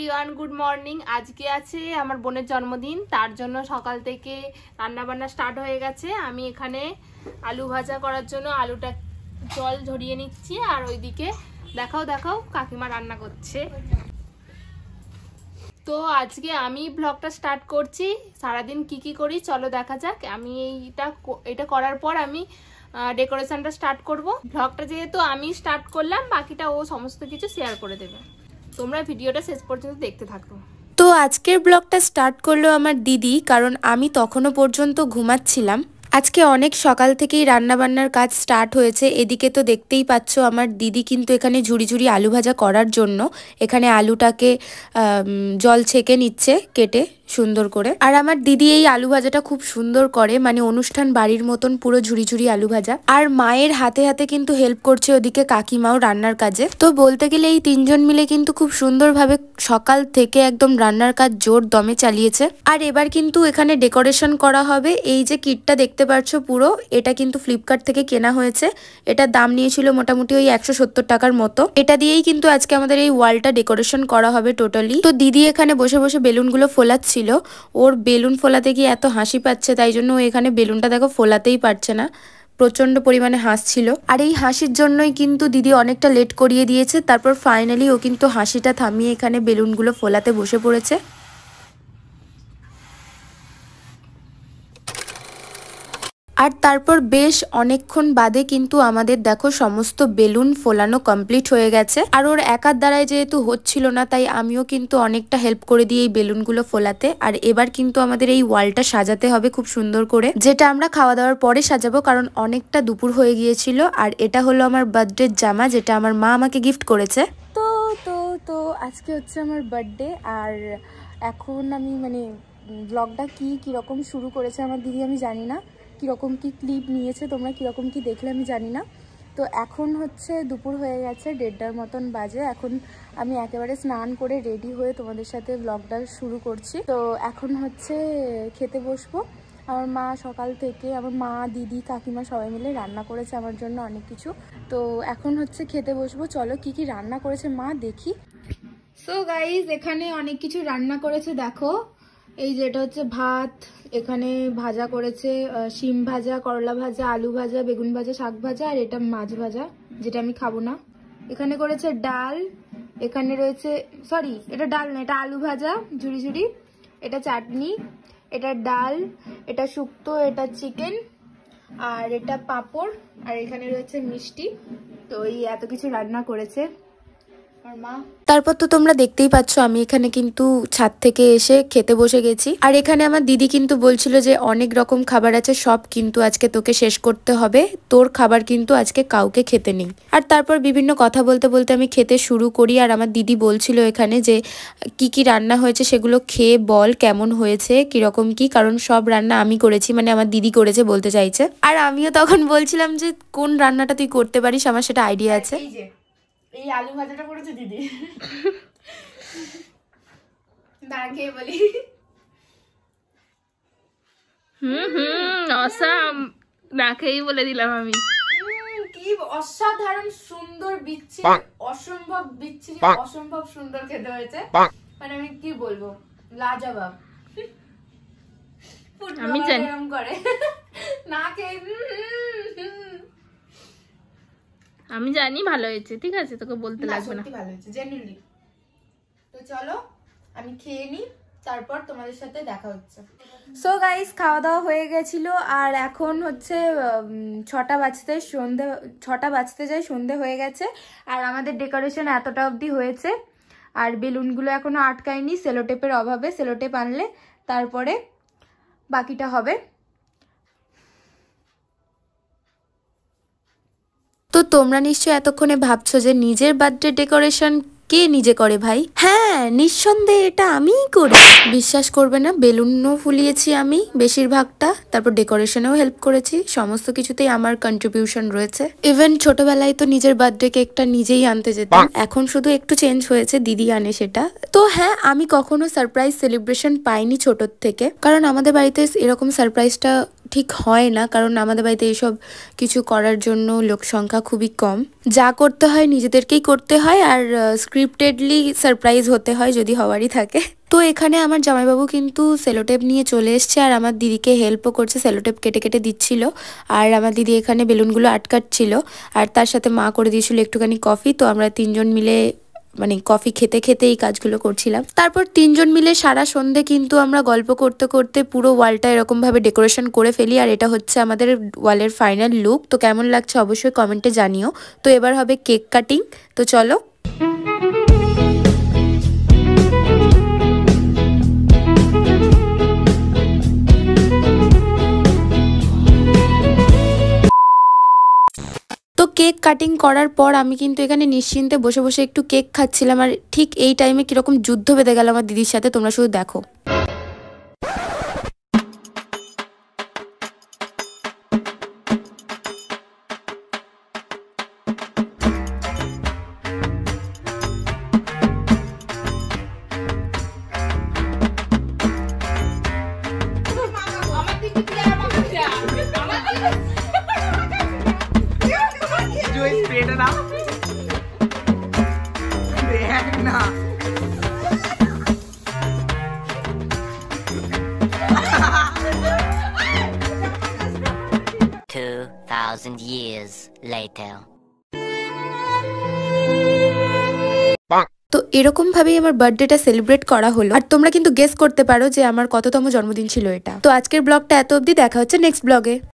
Everyone, good morning. আজকে আছে আমার বোনের জন্মদিন, তার জন্য সকাল থেকে রান্না বান্না স্টার্ট হয়ে গেছে। আমি এখানে আলু ভাজা করার জন্য আলুটা জল ঝরিয়ে নিচ্ছি, আর ওইদিকে দেখাও কাকিমা রান্না করছে। তো আজকে আমি ব্লগটা স্টার্ট করছি। সারাদিন কি করি চলো দেখা যাক। আমি এটা করার পর আমি ডেকোরেশনটা স্টার্ট করব। ব্লগটা যেহেতু আমি স্টার্ট করলাম, বাকিটা ও সমস্ত কিছু শেয়ার করে দেবে। তোমরা ভিডিওটা শেষ পর্যন্ত দেখতে থাকো। তো আজকের ব্লগটা স্টার্ট করলো আমার দিদি, কারণ আমি তখনও পর্যন্ত ঘুমাচ্ছিলাম। আজকে অনেক সকাল থেকেই রান্নাবান্নার কাজ স্টার্ট হয়েছে। এদিকে তো দেখতেই পাচ্ছ আমার দিদি কিন্তু এখানে ঝুড়ি আলু ভাজা করার জন্য এখানে আলুটাকে জল ছেঁকে নিচ্ছে কেটে সুন্দর করে। আর আমার দিদি এই আলু ভাজাটা খুব সুন্দর করে, মানে অনুষ্ঠান বাড়ির মতন পুরো ঝুড়ি আলু ভাজা। আর মায়ের হাতে হাতে কিন্তু হেল্প করছে ওদিকে কাকিমাও রান্নার কাজে। তো বলতে গেলে এই তিনজন মিলে কিন্তু খুব সুন্দরভাবে সকাল থেকে একদম রান্নার কাজ জোর দমে চালিয়েছে। আর এবার কিন্তু এখানে ডেকোরেশন করা হবে। এই যে কিটটা দেখতে পাচ্ছো পুরো, এটা কিন্তু ফ্লিপকার্ট থেকে কেনা হয়েছে। এটার দাম নিয়েছিল মোটামুটি ওই 170 টাকার মতো। এটা দিয়েই কিন্তু আজকে আমাদের এই ওয়ালটা ডেকোরেশন করা হবে টোটালি। তো দিদি এখানে বসে বসে বেলুনগুলো ফোলাচ্ছে। ওর বেলুন ফোলাতে গিয়ে এত হাসি পাচ্ছে, তাই জন্য ও এখানে বেলুনটা দেখো ফোলাতেই পারছে না, প্রচন্ড পরিমাণে হাসছিল। আর এই হাসির জন্যই কিন্তু দিদি অনেকটা লেট করিয়ে দিয়েছে। তারপর ফাইনালি ও কিন্তু হাসিটা থামিয়ে এখানে বেলুনগুলো ফোলাতে বসে পড়েছে। আর তারপর বেশ অনেকক্ষণ বাদে কিন্তু আমাদের দেখো সমস্ত বেলুন ফোলানো কমপ্লিট হয়ে গেছে। আর ওর একার দ্বারাই যেহেতু হচ্ছিল না, তাই আমিও কিন্তু অনেকটা হেল্প করে দিই এই বেলুনগুলো ফোলাতে। আর এবার কিন্তু আমাদের এই ওয়ালটা সাজাতে হবে খুব সুন্দর করে, যেটা আমরা খাওয়া দাওয়ার পরে সাজাবো, কারণ অনেকটা দুপুর হয়ে গিয়েছিল। আর এটা হলো আমার বার্থডের জামা, যেটা আমার মা আমাকে গিফট করেছে। তো তো তো আজকে হচ্ছে আমার বার্থডে। আর এখন আমি ব্লগটা কীরকম শুরু করেছে আমার দিদি আমি জানি না, কীরকম কি ক্লিপ নিয়েছে, তোমরা কীরকম কি দেখলে আমি জানি না। তো এখন হচ্ছে দুপুর হয়ে গেছে, 1:30টার মতন বাজে। এখন আমি একেবারে স্নান করে রেডি হয়ে তোমাদের সাথে ব্লগটা শুরু করছি। তো এখন হচ্ছে খেতে বসবো। আমার মা সকাল থেকে, আমার মা দিদি কাকিমা সবাই মিলে রান্না করেছে আমার জন্য অনেক কিছু। তো এখন হচ্ছে খেতে বসবো। চলো কি রান্না করেছে মা দেখি। সো গাইজ, এখানে অনেক কিছু রান্না করেছে দেখো। এই যেটা হচ্ছে ভাত, এখানে ভাজা করেছে শিম ভাজা, করলা ভাজা, আলু ভাজা, বেগুন ভাজা, শাক ভাজা, আর এটা মাছ ভাজা যেটা আমি খাবো না। এখানে করেছে ডাল, এখানে রয়েছে এটা ডাল না, এটা আলু ভাজা ঝুড়ি, এটা চাটনি, এটা ডাল, এটা শুক্তো, এটা চিকেন, আর এটা পাঁপড়, আর এখানে রয়েছে মিষ্টি। তো এই এত কিছু রান্না করেছে তারপর তো তোমরা দেখতেই পাচ্ছ আমি এখানে কিন্তু ছাদ থেকে এসে খেতে বসে গেছি। আর এখানে আমার দিদি কিন্তু বলছিল যে অনেক রকম খাবার আছে, সব কিন্তু আজকে তোকে শেষ করতে হবে, তোর খাবার কিন্তু আজকে কাউকে খেতে নেই। আর তারপর বিভিন্ন কথা বলতে বলতে আমি খেতে শুরু করি। আর আমার দিদি বলছিল এখানে যে কি রান্না হয়েছে সেগুলো খেয়ে বল কেমন হয়েছে, কিরকম কি, কারণ সব রান্না আমি করেছি, মানে আমার দিদি করেছে বলতে চাইছে। আর আমিও তখন বলছিলাম যে কোন রান্নাটা তুই করতে পারিস, আমার সেটা আইডিয়া আছে। এই আলু ভাজাটা করেছে দিদি, দাঁড়া খেয়ে বলি। অসাম, না খেয়েই বলে দিলাম আমি। কি অসাধারণ সুন্দর বিচ্ছিরি, অসম্ভব বিচ্ছিরি, অসম্ভব সুন্দর খেতে হয়েছে। মানে আমি কি বলবো, লাজবাব। আমি জানি করে না খেয়ে, আমি জানি ভালো হয়েছে, ঠিক আছে, তোকে বলতে লাগবে না, ভালো হয়েছে জেনুইনলি। তো চলো আমি খেয়ে নিই, তারপর তোমাদের সাথে দেখা হচ্ছে। সো গাইস, খাওয়া দাওয়া হয়ে গেছিল। আর এখন হচ্ছে 6টা বাজতে যায়, সন্ধে হয়ে গেছে। আর আমাদের ডেকোরেশন এতটা অবধি হয়েছে। আর বেলুনগুলো এখনো আটকায়নি সেলোটেপের অভাবে, সেলোটেপ আনলে তারপরে বাকিটা হবে। তো তোমরা নিশ্চয়ই এতক্ষণে ভাবছো যে নিজের বার্থডে ডেকোরেশন কে নিজে করে ভাই? হ্যাঁ, নিঃসন্দেহে এটা আমিই করি। বিশ্বাস করবে না, বেলুনও ফুলিয়েছি আমি বেশিরভাগটা, তারপর ডেকোরেশনেও হেল্প করেছি, সমস্ত কিছুতেই আমার কন্ট্রিবিউশন রয়েছে। ইভেন ছোটবেলায় তো নিজের বার্থডে কেকটা নিজেই আনতে যেতাম, এখন শুধু একটু চেঞ্জ হয়েছে, দিদি আনে সেটা। তো হ্যাঁ, আমি কখনো সারপ্রাইজ সেলিব্রেশন পাইনি ছোটোর থেকে, কারণ আমাদের বাড়িতে এরকম সারপ্রাইজটা ঠিক হয় না, কারণ আমাদের বাড়িতে এইসব কিছু করার জন্য লোক সংখ্যা খুবই কম। যা করতে হয় নিজেদেরকেই করতে হয়, আর স্ক্রিপ্টেডলি সারপ্রাইজ হতে হয় যদি হওয়ারই থাকে। তো এখানে আমার জামাইবাবু কিন্তু সেলোটেপ নিয়ে চলে এসছে, আর আমার দিদিকে হেল্পও করছে, সেলোটেপ কেটে কেটে দিচ্ছিল। আর আমার দিদি এখানে বেলুনগুলো আটকাচ্ছিল, আর তার সাথে মা করে দিয়েছিল একটুখানি কফি। তো আমরা তিনজন মিলে মানে কফি খেতে খেতে এই কাজগুলো করছিলাম। তারপর তিনজন মিলে সারা সন্ধে কিন্তু আমরা গল্প করতে করতে পুরো ওয়ালটা এরকম ভাবে ডেকোরেশন করে ফেলি, আর এটা হচ্ছে আমাদের ওয়ালের ফাইনাল লুক। তো কেমন লাগছে অবশ্যই কমেন্টে জানিও। তো এবার হবে কেক কাটিং, তো চলো। তো কেক কাটিং করার পর আমি কিন্তু এখানে নিশ্চিন্তে বসে বসে একটু কেক খাচ্ছিলাম, আর ঠিক এই টাইমে কিরকম যুদ্ধ বেঁধে গেল আমার দিদির সাথে, তোমরা শুধু দেখো। Years later. তো এরকম ভাবেই আমার বার্থডেটা সেলিব্রেট করা হলো। আর তোমরা কিন্তু গেস করতে পারো যে আমার কততম জন্মদিন ছিল এটা। তো আজকের ব্লগটা এত অবধি, দেখা হচ্ছে নেক্সট ব্লগে।